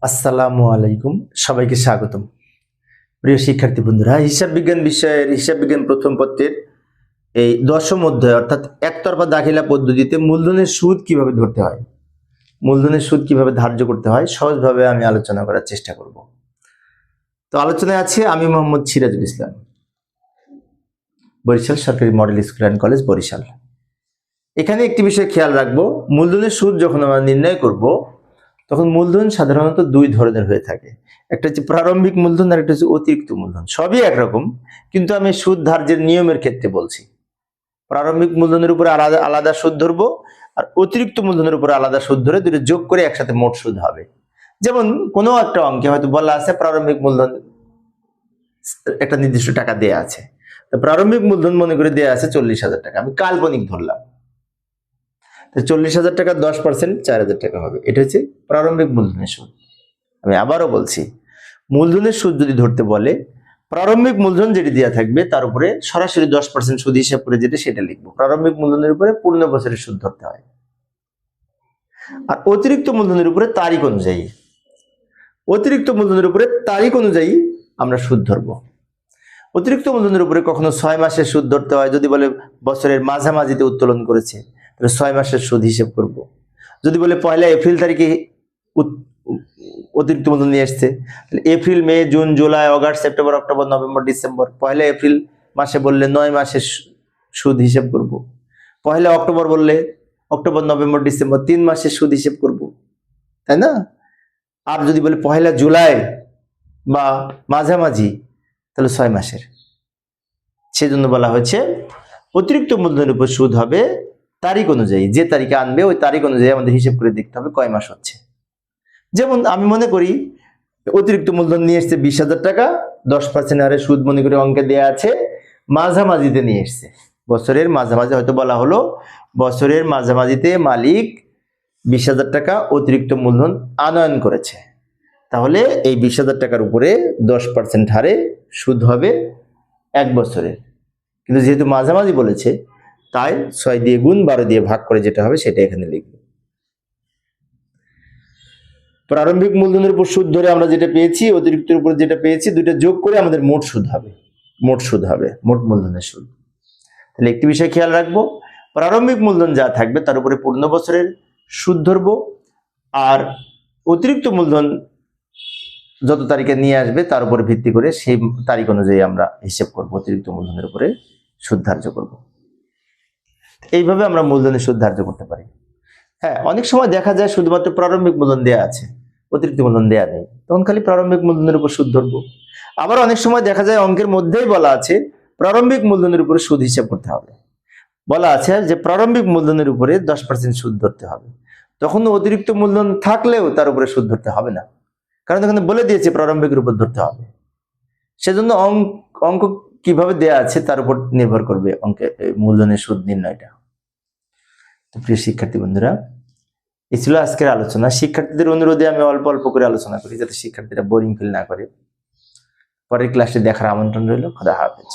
আসসালামু আলাইকুম, সবাইকে স্বাগতম। প্রিয় শিক্ষার্থী বন্ধুরা, হিসাব বিজ্ঞান বিষয়ের হিসাব বিজ্ঞান প্রথম পত্রের এই দশম অধ্যায় অর্থাৎ একতরফা দাখিলা পদ্ধতিতে মূলধনের সুদ কিভাবে ধরতে হয়, মূলধনের সুদ কিভাবে ধার্য করতে হয় সহজভাবে আমি আলোচনা করার চেষ্টা করব। তো আলোচনায় আছে আমি মোহাম্মদ সিরাজুল ইসলাম, বরিশাল সরকারি model school and college, Barishal. এখানে একটি বিষয় খেয়াল রাখবো, মূলধনের সুদ যখন আমরা নির্ণয় করব তখন মূলধন সাধারণত দুই ধরনের হয়ে থাকে। একটা হচ্ছে প্রারম্ভিক মূলধন আর একটা হচ্ছে অতিরিক্ত মূলধন। সবই একরকম, কিন্তু আমি সুদ ধার্যের নিয়মের ক্ষেত্রে বলছি। প্রারম্ভিক মূলধনের উপরে আলাদা আলাদা সুদ ধরবো, আর অতিরিক্ত মূলধনের উপরে আলাদা সুদ ধরে দুটো যোগ করে একসাথে মোট সুদ হবে। যেমন কোনো একটা অঙ্কে হয়তো বলা আছে প্রারম্ভিক মূলধন একটা নির্দিষ্ট টাকা দেয়া আছে, তো প্রারম্ভিক মূলধন মনে করে দেয়া আছে 40,000 টাকা, আমি কাল্পনিক ধরলাম। 40,000 টাকা 10% 4,000 টাকা হবে। এটা হচ্ছে প্রারম্ভিক মূলধনের সুদ। আমি আবারও বলছি, মূলধনের সুদ যদি ধরতে বলে, প্রারম্ভিক মূলধন যেটি দেওয়া থাকবে তার উপরে সরাসরি 10% সুদ হিসাব করে যেটা সেটা লিখবো। প্রারম্ভিক মূলধনের উপরে পূর্ণ বছরের সুদ ধরতে হয়। আর অতিরিক্ত মূলধনের উপরে তারিখ অনুযায়ী, অতিরিক্ত মূলধনের উপরে তারিখ অনুযায়ী আমরা সুদ ধরবো। অতিরিক্ত মূলধনের উপরে কখনো 6 মাসের সুদ ধরতে হয়। যদি বলে বছরের মাঝামাঝিতে উত্তোলন করেছে, তাহলে 6 মাসের সুদ হিসেব করব। যদি বলে 1 এপ্রিল তারিখে অতিরিক্ত মূলধন নিয়ে এসছে, তাহলে April, May, June, July, August, September, October, November, December, 1 April মাসে বললে 9 মাসের সুদ হিসেব করব। 1 অক্টোবর বললে অক্টোবর, নভেম্বর, ডিসেম্বর 3 মাসের সুদ হিসেব করব, তাই না? আর যদি বলে 1 জুলাই বা মাঝামাঝি, তাহলে 6 মাসের। সেজন্য বলা হয়েছে অতিরিক্ত মূলধনের উপর সুদ হবে তারিখ অনুযায়ী। যে তারিখে আনবে ওই তারিখ অনুযায়ী আমাদের হিসেব করে দেখতে হবে কয় মাস হচ্ছে। যেমন আমি মনে করি অতিরিক্ত মূলধন নিয়ে এসছে 20,000 টাকা, 10% হারে সুদ মনে করে অঙ্কে দেয়া আছে, মাঝামাঝিতে নিয়ে এসছে। বছরের মাঝামাঝি হয়তো বলা হলো বছরের মাঝামাঝিতে মালিক 20,000 টাকা অতিরিক্ত মূলধন আনয়ন করেছে, তাহলে এই 20,000 টাকার উপরে 10% হারে সুদ হবে 1 বছরের। কিন্তু যেহেতু মাঝামাঝি বলেছে, তাই 6 দিয়ে গুণ 12 দিয়ে ভাগ করে যেটা হবে সেটা এখানে লিখব। প্রারম্ভিক মূলধনের উপর সুদ ধরে আমরা যেটা পেয়েছি, অতিরিক্তের উপর যেটা পেয়েছি, দুইটা যোগ করে আমাদের মোট সুদ হবে, মোট সুদ হবে, মোট মূলধনের সুদ। তাহলে একটি বিষয় খেয়াল রাখবো, প্রারম্ভিক মূলধন যা থাকবে তার উপরে পূর্ণ বছরের সুদ ধরবো, আর অতিরিক্ত মূলধন যত তারিখে নিয়ে আসবে তার উপরে ভিত্তি করে সেই তারিখ অনুযায়ী আমরা হিসেব করব, অতিরিক্ত মূলধনের উপরে সুদ ধার্য করব। এইভাবে আমরা মূলধনের সুদ ধার্য করতে পারি। হ্যাঁ, অনেক সময় দেখা যায় শুধুমাত্র প্রারম্ভিক মূলধন দেয়া আছে, অতিরিক্ত মূলধন দেয়া নেই, তখন খালি প্রারম্ভিক মূলধনের উপর সুদ ধরবো। আবার অনেক সময় দেখা যায় অঙ্কের মধ্যেই বলা আছে প্রারম্ভিক মূলধনের উপরে সুদ হিসাব করতে হবে, বলা আছে যে প্রারম্ভিক মূলধনের উপরে 10% সুদ ধরতে হবে, তখন অতিরিক্ত মূলধন থাকলেও তার উপরে সুদ ধরতে হবে না, কারণ এখানে বলে দিয়েছে প্রারম্ভিকের উপর ধরতে হবে। সেজন্য অঙ্ক কিভাবে দেয়া আছে তার উপর নির্ভর করবে অঙ্কে মূলধনের সুদ নির্ণয়টা। তো প্রিয় শিক্ষার্থী বন্ধুরা, এই ছিল আজকের আলোচনা। শিক্ষার্থীদের অনুরোধে আমি অল্প অল্প করে আলোচনা করি, যাতে শিক্ষার্থীরা বোরিং ফিল না করে। পরের ক্লাসে দেখার আমন্ত্রণ রইল। খোদা হাফেজ।